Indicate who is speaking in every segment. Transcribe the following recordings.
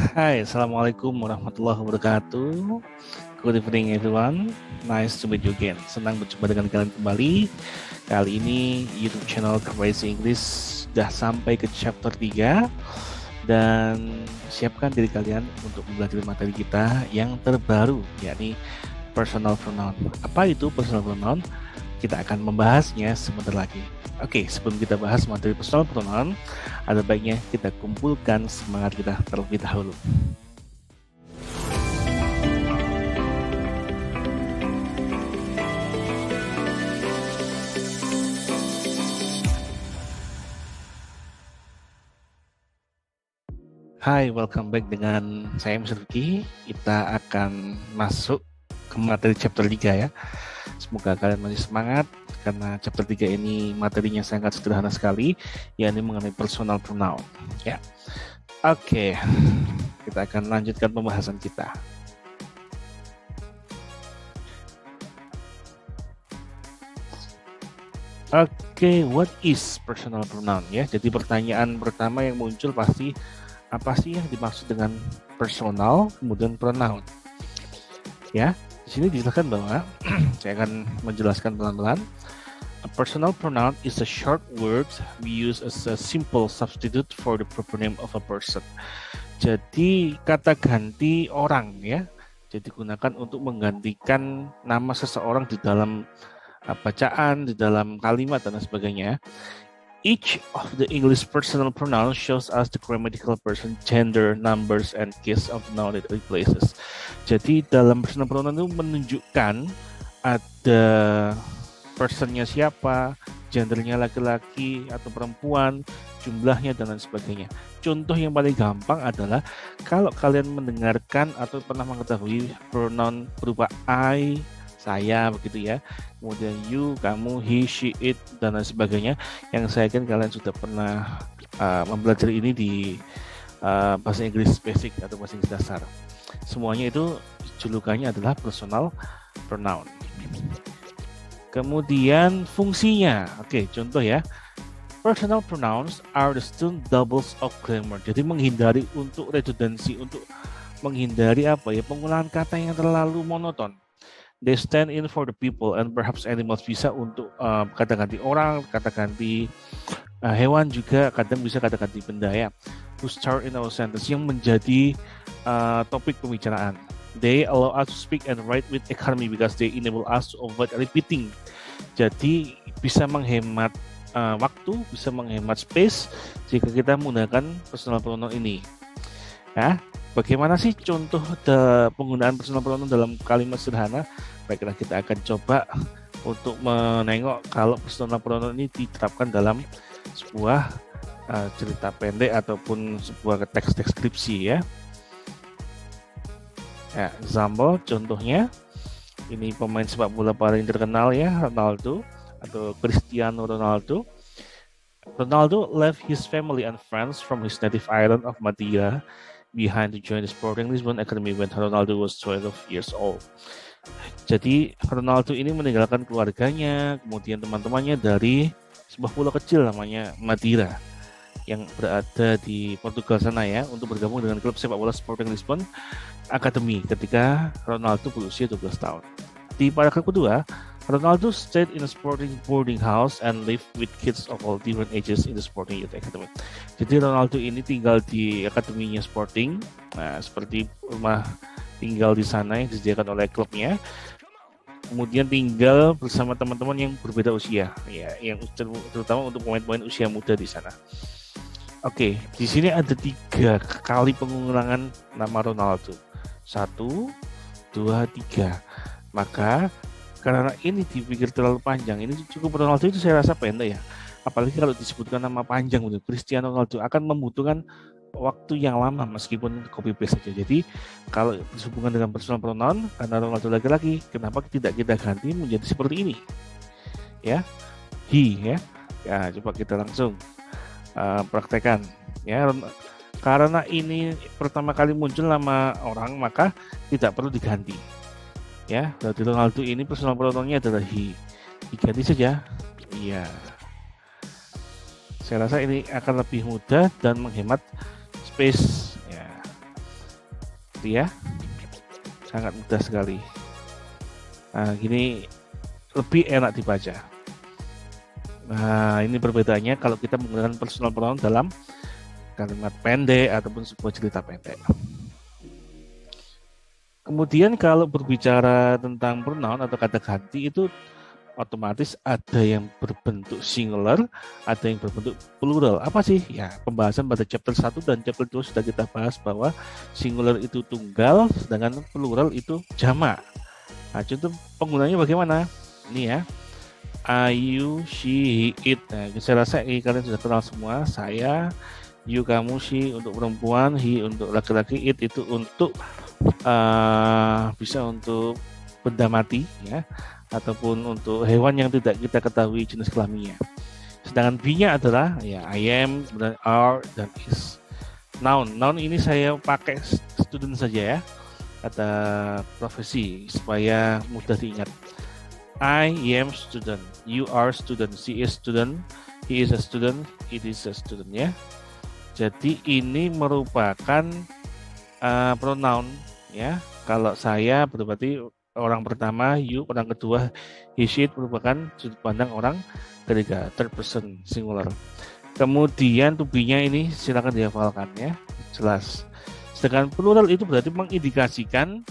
Speaker 1: Hai, Assalamualaikum warahmatullahi wabarakatuh. Good evening everyone. Nice to meet you again. Senang berjumpa dengan kalian kembali. Kali ini YouTube channel Crazy English sudah sampai ke chapter 3 dan siapkan diri kalian untuk belajar materi kita yang terbaru, yakni personal pronoun. Apa itu personal pronoun? Kita akan membahasnya sebentar lagi. Oke, sebelum kita bahas materi personal pronoun, ada baiknya kita kumpulkan semangat kita terlebih dahulu. Hai, welcome back dengan saya Mr. Riki. Kita akan masuk ke materi chapter 3 ya. Semoga kalian masih semangat karena chapter 3 ini materinya sangat sederhana sekali, yakni mengenai personal pronoun ya. Oke, kita akan lanjutkan pembahasan kita. Oke, what is personal pronoun ya? Jadi pertanyaan pertama yang muncul pasti apa sih yang dimaksud dengan personal kemudian pronoun? Ya, di sini dijelaskan bahwa saya akan menjelaskan pelan-pelan. A personal pronoun is a short word we use as a simple substitute for the proper name of a person. Jadi kata ganti orang ya. Jadi gunakan untuk menggantikan nama seseorang di dalam bacaan, di dalam kalimat dan sebagainya. Each of the English personal pronouns shows us the grammatical person, gender, numbers, and case of the noun it replaces. Jadi dalam personal pronoun itu menunjukkan ada personnya siapa, gendernya laki-laki atau perempuan, jumlahnya dan lain sebagainya. Contoh yang paling gampang adalah kalau kalian mendengarkan atau pernah mengetahui pronoun berupa I, saya begitu ya, kemudian you, kamu, he, she, it dan lain sebagainya, yang saya yakin kalian sudah pernah mempelajari ini di bahasa Inggris basic atau bahasa Inggris dasar. Semuanya itu julukannya adalah personal pronoun. Kemudian fungsinya, oke, contoh ya, personal pronouns are the student doubles of grammar. Jadi menghindari untuk redundancy, untuk menghindari pengulangan kata yang terlalu monoton. They stand in for the people and perhaps animals, bisa untuk kata ganti orang, kata ganti hewan, juga kadang bisa kata ganti benda ya. To start in our sentence, yang menjadi topik pembicaraan. They allow us to speak and write with economy because they enable us to avoid repeating. Jadi bisa menghemat waktu, bisa menghemat space jika kita menggunakan personal pronoun ini. Ya. Bagaimana sih contoh penggunaan personal pronoun dalam kalimat sederhana? Baiklah, kita akan coba untuk menengok kalau personal pronoun ini diterapkan dalam sebuah cerita pendek ataupun sebuah teks deskripsi ya. Ya, example contohnya ini pemain sepak bola paling terkenal ya, Ronaldo atau Cristiano Ronaldo. Ronaldo left his family and friends from his native island of Madeira behind to join the Sporting Lisbon Academy when Ronaldo was 12 years old. Jadi Ronaldo ini meninggalkan keluarganya, kemudian teman-temannya dari sebuah pulau kecil namanya Madeira yang berada di Portugal sana ya, untuk bergabung dengan klub sepak bola Sporting Lisbon Academy ketika Ronaldo berusia 12 tahun. Di paragraf kedua, Ronaldo stayed in a sporting boarding house and lived with kids of all different ages in the Sporting Youth Academy. Jadi Ronaldo ini tinggal di akademinya Sporting, seperti rumah tinggal di sana yang disediakan oleh klubnya. Kemudian tinggal bersama teman-teman yang berbeda usia, ya, yang terutama untuk pemain-pemain usia muda di sana. Oke, di sini ada 3 kali pengulangan nama Ronaldo. 1, 2, 3. Maka karena ini dipikir terlalu panjang, ini cukup Ronaldo itu saya rasa pendek ya. Apalagi kalau disebutkan nama panjang untuk Cristiano Ronaldo akan membutuhkan waktu yang lama meskipun copy paste saja. Jadi kalau dihubungkan dengan personal pronoun, karena Ronaldo laki-laki, kenapa tidak kita ganti menjadi seperti ini? Ya, he ya. Ya, coba kita langsung praktekkan ya. Karena ini pertama kali muncul nama orang, maka tidak perlu diganti. Ya, berarti Ronaldo ini personal pronounnya adalah he. Diganti saja. Iya. Saya rasa ini akan lebih mudah dan menghemat space ya. Gitu ya, sangat mudah sekali. Nah, gini lebih enak dibaca. Nah, ini perbedaannya kalau kita menggunakan personal pronoun dalam kalimat pendek ataupun sebuah cerita pendek. Kemudian kalau berbicara tentang pronoun atau kata ganti itu otomatis ada yang berbentuk singular, ada yang berbentuk plural. Apa sih? Ya, pembahasan pada chapter 1 dan chapter 2 sudah kita bahas bahwa singular itu tunggal, sedangkan plural itu jamak. Nah, contoh penggunanya bagaimana? Ini ya. I, you, she, he, it. Nah, saya rasa kalian sudah kenal semua. Saya, you, kamu, she untuk perempuan, he untuk laki-laki, it itu untuk bisa untuk benda mati ya, ataupun untuk hewan yang tidak kita ketahui jenis kelaminnya. Sedangkan be-nya adalah ya I am, kemudian are dan is. Noun ini saya pakai student saja ya, kata profesi supaya mudah diingat. I am student, you are student, she is student, he is a student, it is a student ya. Jadi ini merupakan pronoun ya. Kalau saya berarti orang pertama, you, orang kedua, he, she, it merupakan sudut pandang orang ketiga, third person singular. Kemudian to be-nya ini silakan dihafalkan ya, jelas. Sedangkan plural itu berarti mengindikasikan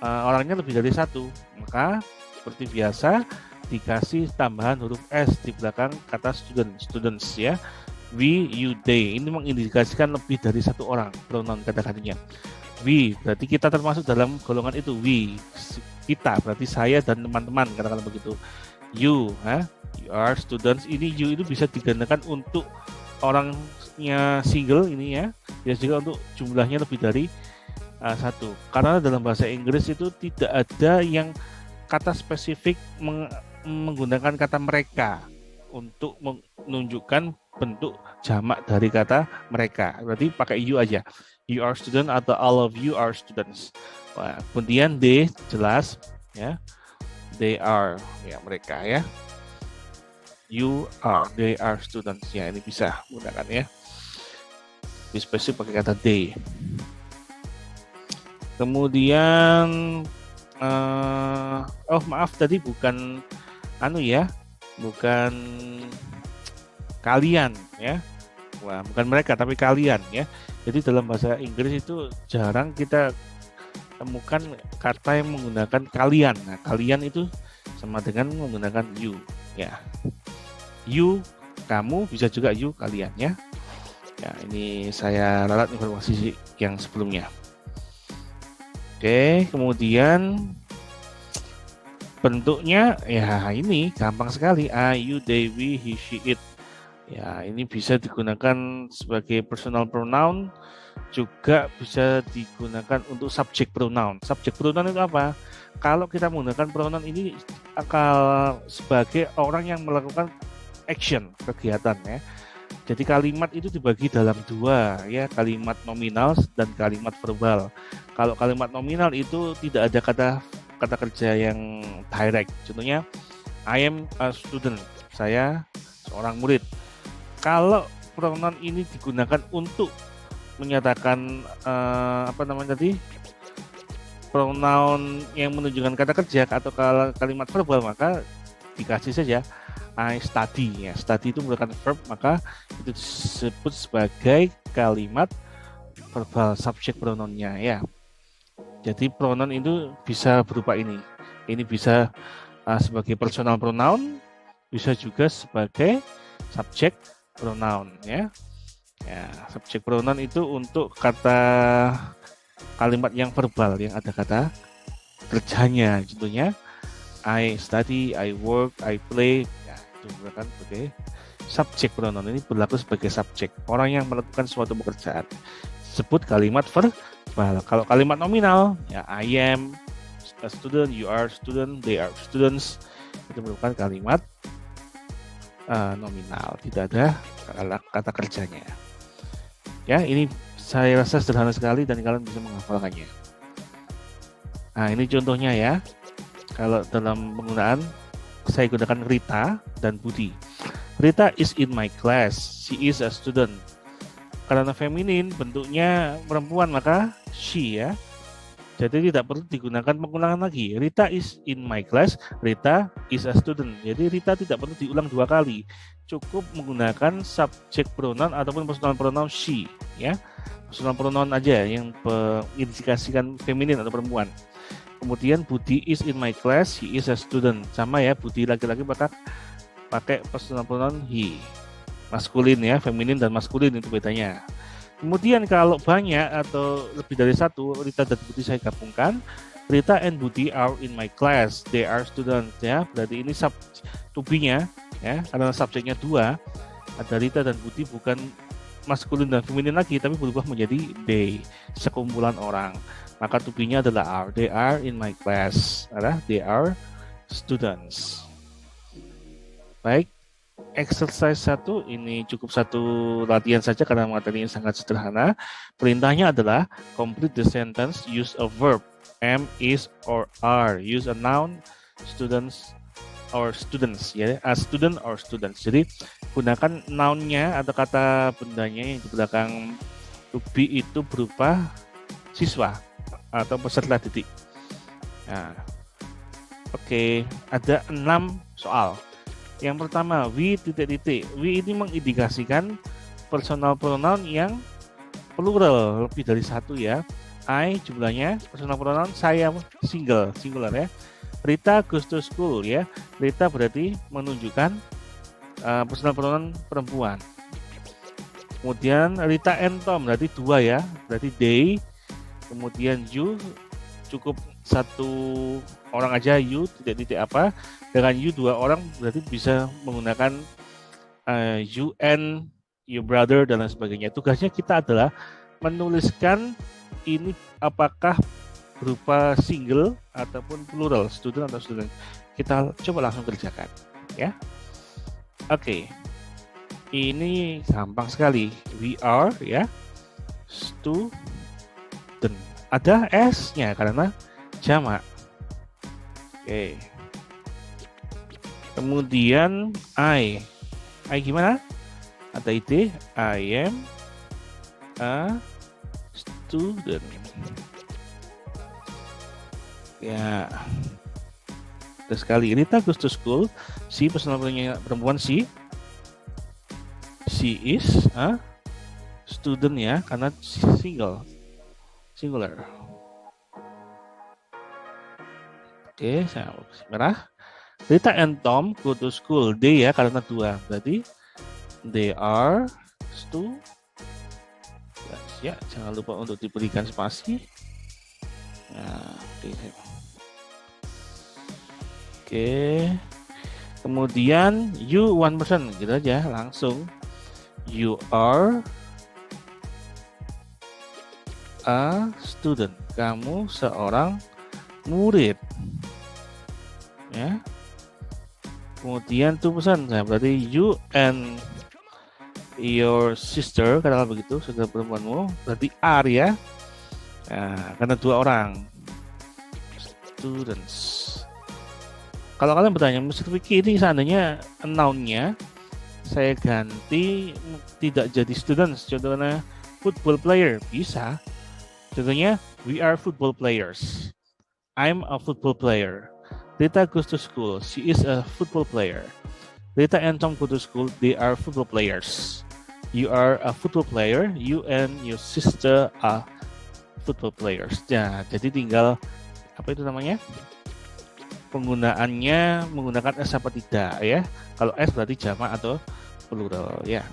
Speaker 1: orangnya lebih dari satu. Maka seperti biasa dikasih tambahan huruf S di belakang kata student, students ya. We, you, they. Ini mengindikasikan lebih dari satu orang pronoun kata gantinya. We berarti kita termasuk dalam golongan itu. We, kita berarti saya dan teman-teman, katakan begitu. You, you are students. Ini you itu bisa digandakan untuk orangnya single ini ya. Bisa juga untuk jumlahnya lebih dari satu. Karena dalam bahasa Inggris itu tidak ada yang kata spesifik menggunakan kata mereka untuk menunjukkan bentuk jamak dari kata mereka. Berarti pakai you aja. You are student atau all of you are students. Wah, kemudian they jelas ya. They are ya mereka ya. You are, they are students ya, ini bisa menggunakan ya. Lebih spesifik pakai kata they. Kemudian maaf tadi bukan bukan kalian ya. Wah, bukan mereka tapi kalian ya. Jadi dalam bahasa Inggris itu jarang kita temukan kata yang menggunakan kalian. Nah, kalian itu sama dengan menggunakan you ya. You, kamu, bisa juga you, kalian ya. Ya, ini saya ralat informasi yang sebelumnya. Oke, kemudian bentuknya ya ini gampang sekali. I, you, they, we, he, she, it. Ya, ini bisa digunakan sebagai personal pronoun, juga bisa digunakan untuk subject pronoun. Subject pronoun itu apa? Kalau kita menggunakan pronoun ini akan sebagai orang yang melakukan action, kegiatan ya. Jadi kalimat itu dibagi dalam dua ya, kalimat nominal dan kalimat verbal. Kalau kalimat nominal itu tidak ada kata kerja yang direct. Contohnya, I am a student. Saya seorang murid. Kalau pronoun ini digunakan untuk menyatakan pronoun yang menunjukkan kata kerja atau kalimat verbal, maka dikasih saja I study ya. Study itu merupakan verb, maka itu disebut sebagai kalimat verbal subject pronounnya ya. Jadi pronoun itu bisa berupa ini. Ini bisa sebagai personal pronoun, bisa juga sebagai subject pronoun ya. Ya, subject pronoun itu untuk kata kalimat yang verbal yang ada kata kerjanya. Contohnya I study, I work, I play. Ya, itu merupakan sebagai subject pronoun. Ini berlaku sebagai subjek, orang yang melakukan suatu pekerjaan. Sebut kalimat verbal. Kalau kalimat nominal, ya I am a student, you are student, they are students. Itu merupakan kalimat nominal, tidak ada kata kerjanya. Ya, ini saya rasa sederhana sekali dan kalian bisa menghafalkannya. Nah, ini contohnya ya. Kalau dalam penggunaan saya gunakan Rita dan Budi. Rita is in my class. She is a student. Karena feminin bentuknya perempuan maka she ya. Jadi tidak perlu digunakan pengulangan lagi. Rita is in my class, Rita is a student. Jadi Rita tidak perlu diulang 2 kali. Cukup menggunakan subject pronoun ataupun personal pronoun she, ya. Personal pronoun aja yang mengindikasikan feminin atau perempuan. Kemudian Budi is in my class, he is a student. Sama ya, Budi laki-laki pakai personal pronoun he. Maskulin ya, feminin dan maskulin itu bedanya. Kemudian kalau banyak atau lebih dari satu, Rita dan Budi saya gabungkan. Rita and Budi are in my class. They are students ya. Berarti ini to be-nya ya, karena subjeknya 2. Ada Rita dan Budi bukan maskulin dan feminin lagi, tapi berubah menjadi they, sekumpulan orang. Maka to be-nya adalah are. They are in my class. They are students. Baik. Exercise 1 ini cukup satu latihan saja karena materinya sangat sederhana. Perintahnya adalah complete the sentence, use a verb, am, is, or are. Use a noun, students, or students ya, a student or students. Jadi gunakan noun-nya atau kata bendanya yang di belakang to be itu berupa siswa atau peserta didik. Nah, oke, ada 6 soal. Yang pertama, we titik-titik. We ini mengindikasikan personal pronoun yang plural, lebih dari 1 ya. I jumlahnya, personal pronoun saya singular ya. Rita goes to school ya. Rita berarti menunjukkan personal pronoun perempuan. Kemudian Rita and Tom berarti 2 ya. Berarti they. Kemudian you cukup 1 orang aja, you titik-titik apa. Dengan you 2 orang berarti bisa menggunakan you and your brother dan lain sebagainya. Tugasnya kita adalah menuliskan ini apakah berupa single ataupun plural, student atau student. Kita coba langsung kerjakan ya. Oke. Ini gampang sekali. We are ya, student. Ada S-nya karena jamak. Oke. Kemudian I gimana? Ada ide, I am a student. Ya. Terus sekali Rita goes to school. Si personal pronoun perempuan si. She is a student ya, karena singular. Oke, saya merah. Rita and Tom go to school. They ya karena 2. Berarti they are students. Ya, jangan lupa untuk diberikan spasi. Nah, oke. Kemudian you one person gitu aja langsung. You are a student. Kamu seorang murid. Ya. Kemudian tuh pesan, nah berarti you and your sister, katakanlah begitu, saudara perempuanmu, berarti are ya. Nah, karena 2 orang. Students. Kalau kalian bertanya, Mr. Vicky ini seandainya noun-nya saya ganti tidak jadi students, contohnya football player, bisa. Contohnya, we are football players. I'm a football player. Rita goes to school. She is a football player. Rita and Tom go to school. They are football players. You are a football player. You and your sister are football players. Ya, jadi tinggal apa itu namanya? Penggunaannya menggunakan S apa tidak ya? Kalau S berarti jamak atau plural ya.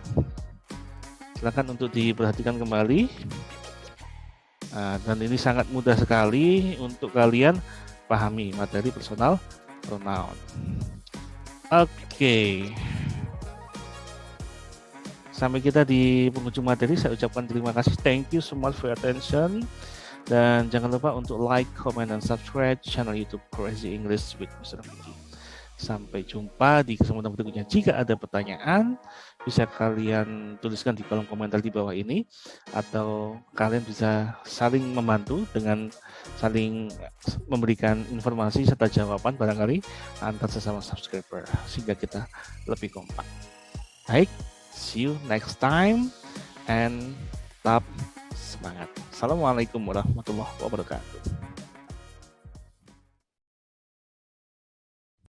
Speaker 1: Silakan untuk diperhatikan kembali. Nah, dan ini sangat mudah sekali untuk kalian pahami materi personal pronoun. Oke. Sampai kita di penghujung materi, saya ucapkan terima kasih. Thank you so much for your attention. Dan jangan lupa untuk like, comment, dan subscribe channel YouTube Crazy English with Mr. Vicky. Sampai jumpa di kesempatan berikutnya. Jika ada pertanyaan, bisa kalian tuliskan di kolom komentar di bawah ini, atau kalian bisa saling membantu dengan saling memberikan informasi serta jawaban barangkali antar sesama subscriber, sehingga kita lebih kompak. Baik, see you next time and tetap semangat. Assalamualaikum warahmatullahi wabarakatuh.